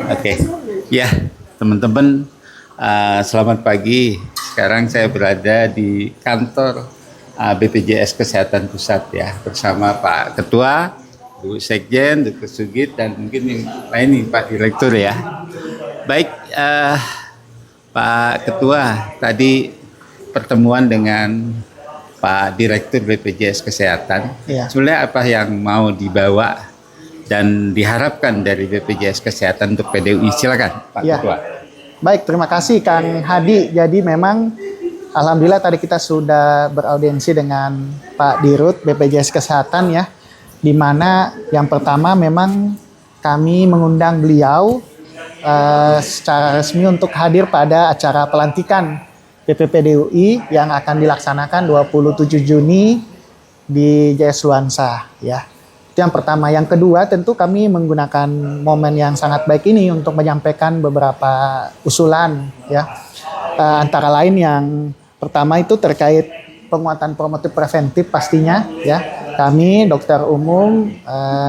Oke, ya teman-teman, selamat pagi. Sekarang saya berada di kantor BPJS Kesehatan Pusat ya, bersama Pak Ketua, Bu Sekjen, Dr. Sugit, dan mungkin yang lain nih Pak Direktur ya. Baik, Pak Ketua, tadi pertemuan dengan Pak Direktur BPJS Kesehatan, sebenarnya apa yang mau dibawa dan diharapkan dari BPJS Kesehatan untuk PDUI? Silakan Pak Ketua. Baik, terima kasih Kang Hadi. Jadi memang alhamdulillah tadi kita sudah beraudiensi dengan Pak Dirut BPJS Kesehatan ya, di mana yang pertama memang kami mengundang beliau secara resmi untuk hadir pada acara pelantikan BPPDUI yang akan dilaksanakan 27 Juni di Jayasluansa ya. Itu yang pertama. Yang kedua, tentu kami menggunakan momen yang sangat baik ini untuk menyampaikan beberapa usulan ya. Antara lain yang pertama itu terkait penguatan promotif preventif pastinya ya. Kami dokter umum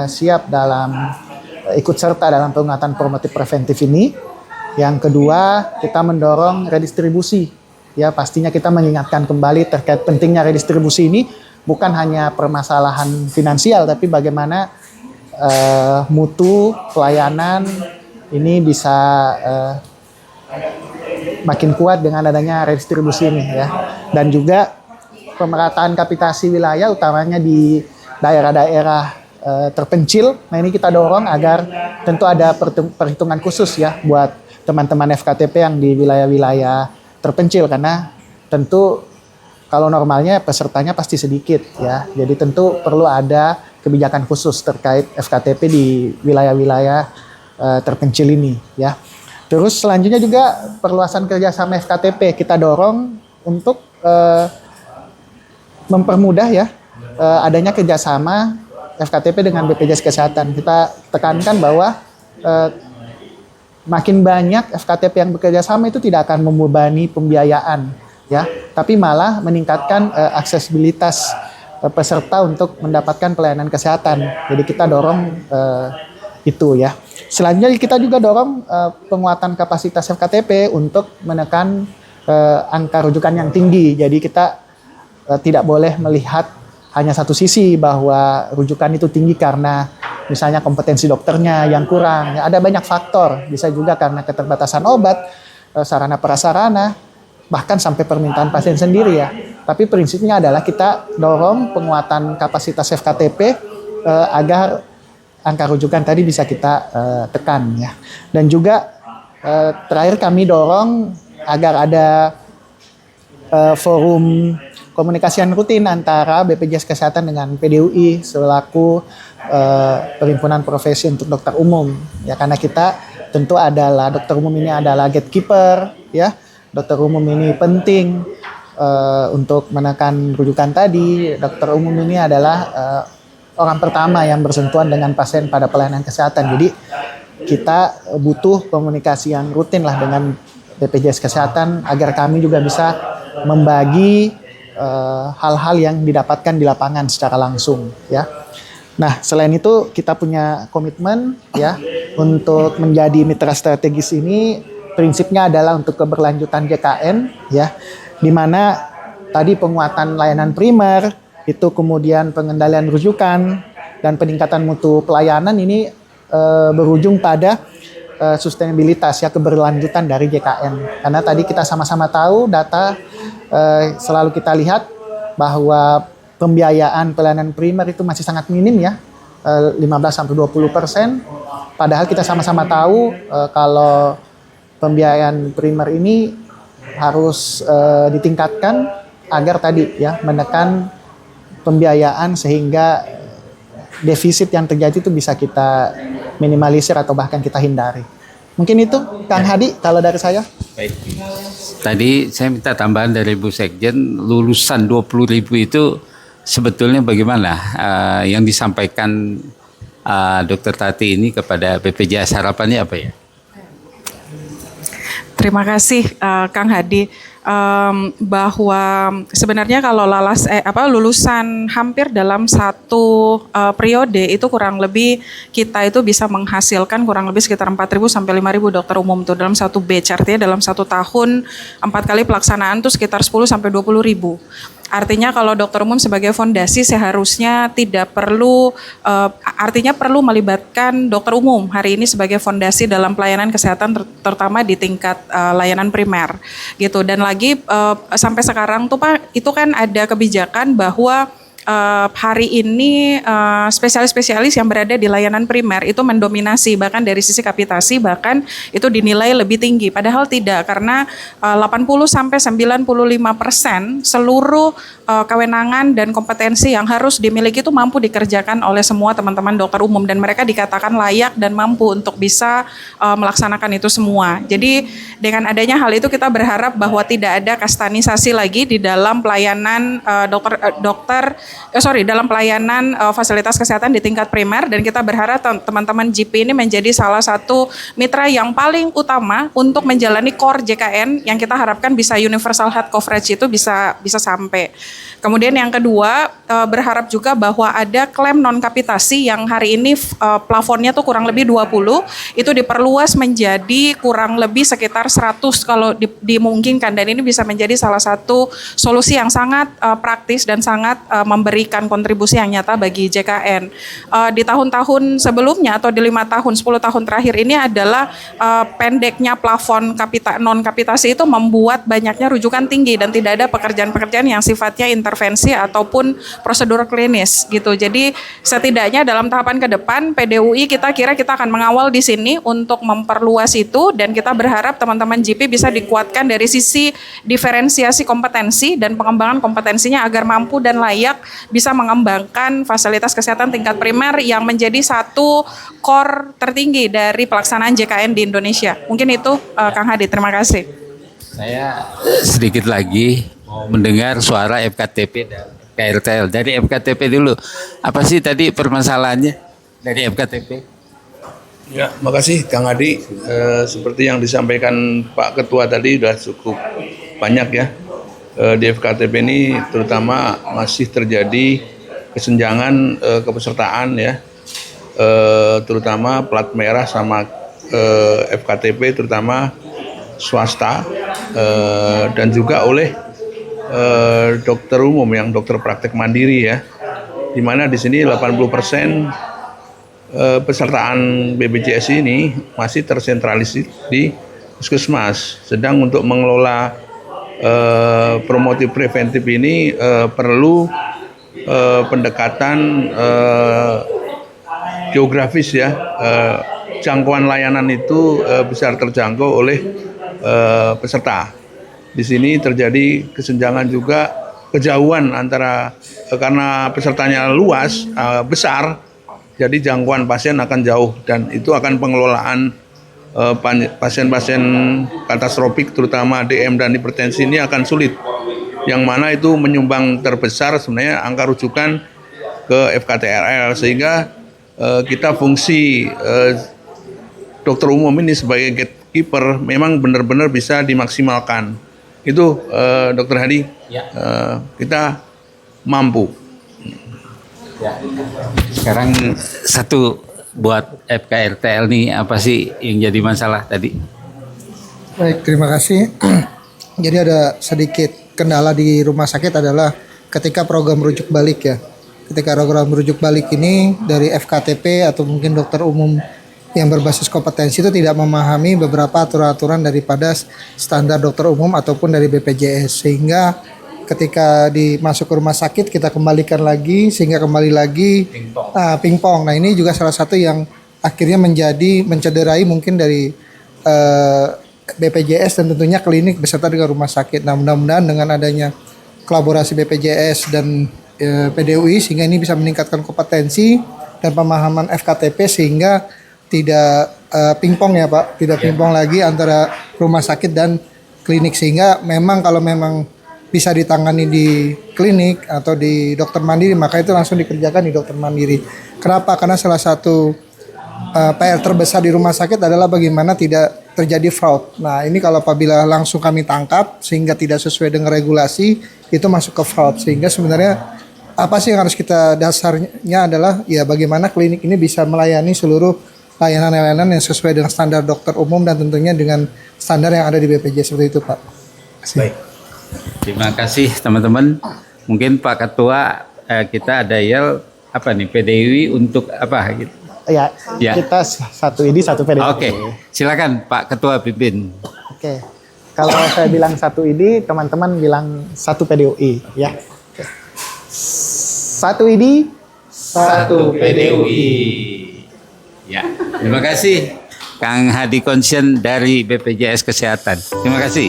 siap dalam ikut serta dalam penguatan promotif preventif ini. Yang kedua, kita mendorong redistribusi ya. Pastinya kita mengingatkan kembali terkait pentingnya redistribusi ini. Bukan hanya permasalahan finansial, tapi bagaimana mutu pelayanan ini bisa makin kuat dengan adanya redistribusi ini ya. Dan juga pemerataan kapitasi wilayah, utamanya di daerah-daerah terpencil. Nah ini kita dorong agar tentu ada perhitungan khusus ya buat teman-teman FKTP yang di wilayah-wilayah terpencil, karena tentu kalau normalnya pesertanya pasti sedikit ya. Jadi tentu perlu ada kebijakan khusus terkait FKTP di wilayah-wilayah terpencil ini ya. Terus selanjutnya juga perluasan kerjasama FKTP kita dorong untuk mempermudah ya adanya kerjasama FKTP dengan BPJS Kesehatan. Kita tekankan bahwa makin banyak FKTP yang bekerja sama itu tidak akan membebani pembiayaan ya, tapi malah meningkatkan aksesibilitas peserta untuk mendapatkan pelayanan kesehatan. Jadi kita dorong itu ya. Selanjutnya kita juga dorong penguatan kapasitas FKTP untuk menekan angka rujukan yang tinggi. Jadi kita tidak boleh melihat hanya satu sisi bahwa rujukan itu tinggi karena misalnya kompetensi dokternya yang kurang. Ya, ada banyak faktor, bisa juga karena keterbatasan obat, sarana prasarana, bahkan sampai permintaan pasien sendiri ya. Tapi prinsipnya adalah kita dorong penguatan kapasitas FKTP agar angka rujukan tadi bisa kita tekan ya. Dan juga terakhir kami dorong agar ada forum komunikasi yang rutin antara BPJS Kesehatan dengan PDUI selaku perhimpunan profesi untuk dokter umum ya, karena kita tentu adalah dokter umum ini adalah gatekeeper ya. Dokter umum ini penting untuk menekan rujukan tadi. Dokter umum ini adalah orang pertama yang bersentuhan dengan pasien pada pelayanan kesehatan. Jadi kita butuh komunikasi yang rutin lah dengan BPJS Kesehatan agar kami juga bisa membagi hal-hal yang didapatkan di lapangan secara langsung ya. Nah, selain itu kita punya komitmen ya untuk menjadi mitra strategis ini. Prinsipnya adalah untuk keberlanjutan JKN ya, di mana tadi penguatan layanan primer, itu kemudian pengendalian rujukan dan peningkatan mutu pelayanan ini berujung pada sustainabilitas ya, keberlanjutan dari JKN. Karena tadi kita sama-sama tahu data selalu kita lihat bahwa pembiayaan pelayanan primer itu masih sangat minim ya, 15-20%. Padahal kita sama-sama tahu kalau pembiayaan primer ini harus ditingkatkan agar tadi ya menekan pembiayaan sehingga defisit yang terjadi itu bisa kita minimalisir atau bahkan kita hindari. Mungkin itu Kang Hadi kalau dari saya. Baik. Tadi saya minta tambahan dari Bu Sekjen, lulusan 20.000 itu sebetulnya bagaimana yang disampaikan Dr. Tati ini kepada BPJS, harapannya apa ya? Terima kasih Kang Hadi. bahwa sebenarnya kalau lulusan hampir dalam satu periode itu kurang lebih kita itu bisa menghasilkan kurang lebih sekitar 4.000 sampai 5.000 dokter umum tuh dalam satu batch, artinya dalam satu tahun 4 kali pelaksanaan tuh sekitar 10 sampai 20.000. Artinya kalau dokter umum sebagai fondasi seharusnya tidak perlu, artinya perlu melibatkan dokter umum hari ini sebagai fondasi dalam pelayanan kesehatan terutama di tingkat layanan primer gitu. Dan lagi sampai sekarang tuh Pak, itu kan ada kebijakan bahwa hari ini spesialis-spesialis yang berada di layanan primer itu mendominasi, bahkan dari sisi kapitasi bahkan itu dinilai lebih tinggi, padahal tidak, karena 80 sampai 95% seluruh kewenangan dan kompetensi yang harus dimiliki itu mampu dikerjakan oleh semua teman-teman dokter umum dan mereka dikatakan layak dan mampu untuk bisa melaksanakan itu semua. Jadi dengan adanya hal itu kita berharap bahwa tidak ada kastanisasi lagi di dalam pelayanan dalam pelayanan fasilitas kesehatan di tingkat primer, dan kita berharap teman-teman GP ini menjadi salah satu mitra yang paling utama untuk menjalani core JKN yang kita harapkan bisa universal health coverage itu bisa sampai. Kemudian yang kedua, berharap juga bahwa ada klaim non kapitasi yang hari ini plafonnya tuh kurang lebih 20, itu diperluas menjadi kurang lebih sekitar 100 kalau dimungkinkan, dan ini bisa menjadi salah satu solusi yang sangat praktis dan sangat memberikan kontribusi yang nyata bagi JKN. Di tahun-tahun sebelumnya atau di 5 tahun, 10 tahun terakhir ini adalah pendeknya plafon non kapitasi itu membuat banyaknya rujukan tinggi dan tidak ada pekerjaan-pekerjaan yang sifatnya intervensi ataupun prosedur klinis gitu. Jadi setidaknya dalam tahapan ke depan PDUI kita akan mengawal di sini untuk memperluas itu, dan kita berharap teman-teman GP bisa dikuatkan dari sisi diferensiasi kompetensi dan pengembangan kompetensinya agar mampu dan layak bisa mengembangkan fasilitas kesehatan tingkat primer yang menjadi satu core tertinggi dari pelaksanaan JKN di Indonesia. Mungkin itu Kang Hadi, terima kasih. Saya sedikit lagi mau mendengar suara FKTP dan KRTL. Dari FKTP dulu, apa sih tadi permasalahannya dari FKTP? Ya, makasih Kang Hadi. Seperti yang disampaikan Pak Ketua tadi sudah cukup banyak ya. Di FKTP ini terutama masih terjadi kesenjangan kepesertaan ya, terutama plat merah sama FKTP terutama swasta dan juga oleh dokter umum yang dokter praktek mandiri ya, di mana di sini 80% pesertaan BPJS ini masih tersentralisir di puskesmas. Sedang untuk mengelola promotif preventif ini perlu pendekatan geografis ya, jangkauan layanan itu bisa terjangkau oleh peserta. Di sini terjadi kesenjangan juga, kejauhan antara karena pesertanya luas besar, jadi jangkauan pasien akan jauh, dan itu akan pengelolaan pasien-pasien katastrofik terutama DM dan hipertensi ini akan sulit, yang mana itu menyumbang terbesar sebenarnya angka rujukan ke FKTRL, sehingga kita fungsi dokter umum ini sebagai gatekeeper memang benar-benar bisa dimaksimalkan. Itu Dokter Hadi, kita mampu. Ya. Sekarang satu buat FKRTL nih, apa sih yang jadi masalah tadi? Baik, terima kasih. Jadi ada sedikit kendala di rumah sakit adalah ketika program rujuk balik ya. Ketika program rujuk balik ini dari FKTP atau mungkin dokter umum yang berbasis kompetensi itu tidak memahami beberapa aturan-aturan daripada standar dokter umum ataupun dari BPJS, sehingga ketika masuk ke rumah sakit kita kembalikan lagi sehingga kembali lagi pingpong. Nah ini juga salah satu yang akhirnya mencederai mungkin dari BPJS dan tentunya klinik beserta dengan rumah sakit. Nah mudah-mudahan dengan adanya kolaborasi BPJS dan PDUI sehingga ini bisa meningkatkan kompetensi dan pemahaman FKTP sehingga tidak pingpong ya Pak, tidak pingpong lagi antara rumah sakit dan klinik, sehingga memang kalau memang bisa ditangani di klinik atau di dokter mandiri maka itu langsung dikerjakan di dokter mandiri. Kenapa? Karena salah satu PR terbesar di rumah sakit adalah bagaimana tidak terjadi fraud. Nah, ini kalau apabila langsung kami tangkap sehingga tidak sesuai dengan regulasi, itu masuk ke fraud. Sehingga sebenarnya apa sih yang harus kita dasarnya adalah ya bagaimana klinik ini bisa melayani seluruh layanan-layanan yang sesuai dengan standar dokter umum dan tentunya dengan standar yang ada di BPJS seperti itu, Pak. Baik. Terima kasih teman-teman. Mungkin Pak Ketua kita ada yel apa nih PDUI untuk apa gitu. Ya, Ya. kita satu ID satu PDUI. Oke, silakan Pak Ketua pimpin. Oke. Kalau saya bilang satu ID, teman-teman bilang satu PDUI, ya. Oke. Satu ID, Satu PDUI. Ya, terima kasih Kang Hadi Konsien dari BPJS Kesehatan. Terima kasih.